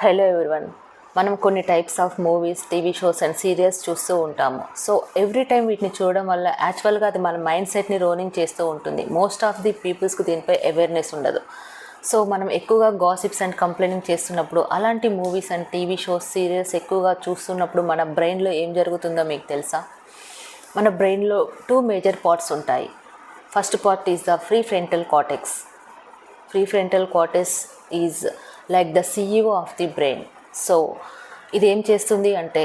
Hello everyone. మనం కొన్ని types of movies, TV shows and serials చూస్తూ ఉంటాము. సో ఎవ్రీ టైం వీటిని చూడడం వల్ల యాక్చువల్గా అది మన మైండ్ సెట్ని రోలింగ్ చేస్తూ ఉంటుంది. మోస్ట్ ఆఫ్ ది పీపుల్స్కి దీనిపై అవేర్నెస్ ఉండదు. సో మనం ఎక్కువగా గాసిప్స్ అండ్ కంప్లైనింగ్ చేస్తున్నప్పుడు, అలాంటి movies and TV shows, serials ఎక్కువగా చూస్తున్నప్పుడు మన బ్రెయిన్లో ఏం జరుగుతుందో మీకు తెలుసా? మన బ్రెయిన్లో 2 మేజర్ పార్ట్స్ ఉంటాయి. First part is the prefrontal cortex. Prefrontal cortex is like the CEO of the brain. So ఇది ఏం చేస్తుంది అంటే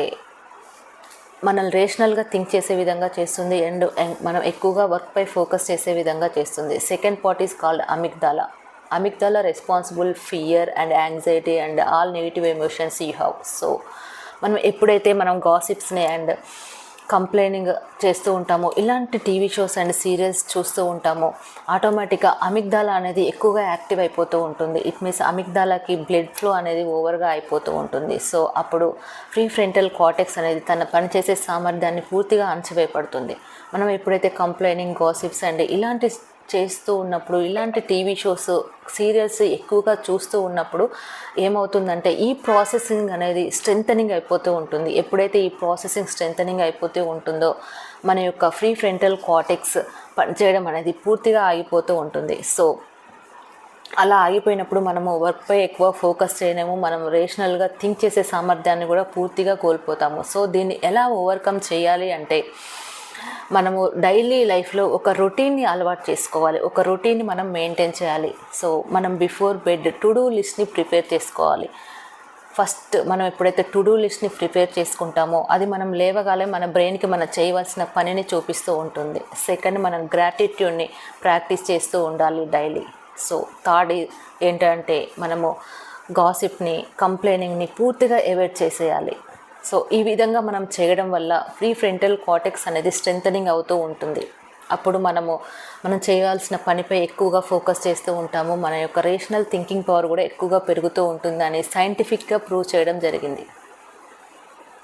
మనల్ని రేషనల్గా థింక్ చేసే విధంగా చేస్తుంది అండ్ మనం ఎక్కువగా వర్క్పై ఫోకస్ చేసే విధంగా చేస్తుంది. Second part is called amygdala. Amygdala responsible fear and anxiety and all negative emotions you have. So మనం ఎప్పుడైతే మనం గాసిప్స్ని అండ్ కంప్లైనింగ్ చేస్తూ ఉంటామో, ఇలాంటి టీవీ షోస్ అండ్ సీరియల్స్ చూస్తూ ఉంటామో, ఆటోమేటిక్గా అమిగ్దాలా అనేది ఎక్కువగా యాక్టివ్ అయిపోతూ ఉంటుంది. ఇట్ మీన్స్ అమిగ్దాలాకి బ్లడ్ ఫ్లో అనేది ఓవర్గా అయిపోతూ ఉంటుంది. సో అప్పుడు ప్రీఫ్రంటల్ కార్టెక్స్ అనేది తన పనిచేసే సామర్థ్యాన్ని పూర్తిగా అణచివేయబడుతుంది. మనం ఎప్పుడైతే కంప్లైనింగ్, గాసిప్స్ అండ్ ఇలాంటి చేస్తూ ఉన్నప్పుడు, ఇలాంటి టీవీ షోస్, సీరియల్స్ ఎక్కువగా చూస్తూ ఉన్నప్పుడు ఏమవుతుందంటే ఈ ప్రాసెసింగ్ అనేది స్ట్రెంథనింగ్ అయిపోతూ ఉంటుంది. ఎప్పుడైతే ఈ ప్రాసెసింగ్ స్ట్రెంథనింగ్ అయిపోతూ ఉంటుందో మన యొక్క ప్రీఫ్రంటల్ కార్టెక్స్ పనిచేయడం అనేది పూర్తిగా ఆగిపోతూ ఉంటుంది. సో అలా ఆగిపోయినప్పుడు మనము వర్క్పై ఎక్కువ ఫోకస్ చేయలేము, మనం రేషనల్గా థింక్ చేసే సామర్థ్యాన్ని కూడా పూర్తిగా కోల్పోతాము. సో దీన్ని ఎలా ఓవర్కమ్ చేయాలి అంటే మనము డైలీ లైఫ్లో ఒక రొటీన్ని అలవాటు చేసుకోవాలి. ఒక రొటీన్ని మనం మెయింటైన్ చేయాలి. సో మనం బిఫోర్ బెడ్ టు డూ లిస్ట్ని ప్రిపేర్ చేసుకోవాలి. ఫస్ట్ మనం ఎప్పుడైతే టు డూ లిస్ట్ని ప్రిపేర్ చేసుకుంటామో అది మనం లేవగానే మన బ్రెయిన్కి మనం చేయవలసిన పనిని చూపిస్తూ ఉంటుంది. సెకండ్, మనం గ్రాటిట్యూడ్ని ప్రాక్టీస్ చేస్తూ ఉండాలి డైలీ. సో థర్డ్ ఏంటంటే మనము గాసిప్ని, కంప్లైనింగ్ని పూర్తిగా అవాయిడ్ చేసేయాలి. సో ఈ విధంగా మనం చేయడం వల్ల ప్రీఫ్రంటల్ కార్టెక్స్ అనేది స్ట్రెంథనింగ్ అవుతూ ఉంటుంది. అప్పుడు మనం చేయాల్సిన పనిపై ఎక్కువగా ఫోకస్ చేస్తూ ఉంటాము. మన యొక్క రేషనల్ థింకింగ్ పవర్ కూడా ఎక్కువగా పెరుగుతూ ఉంటుంది అని సైంటిఫిక్గా ప్రూవ్ చేయడం జరిగింది.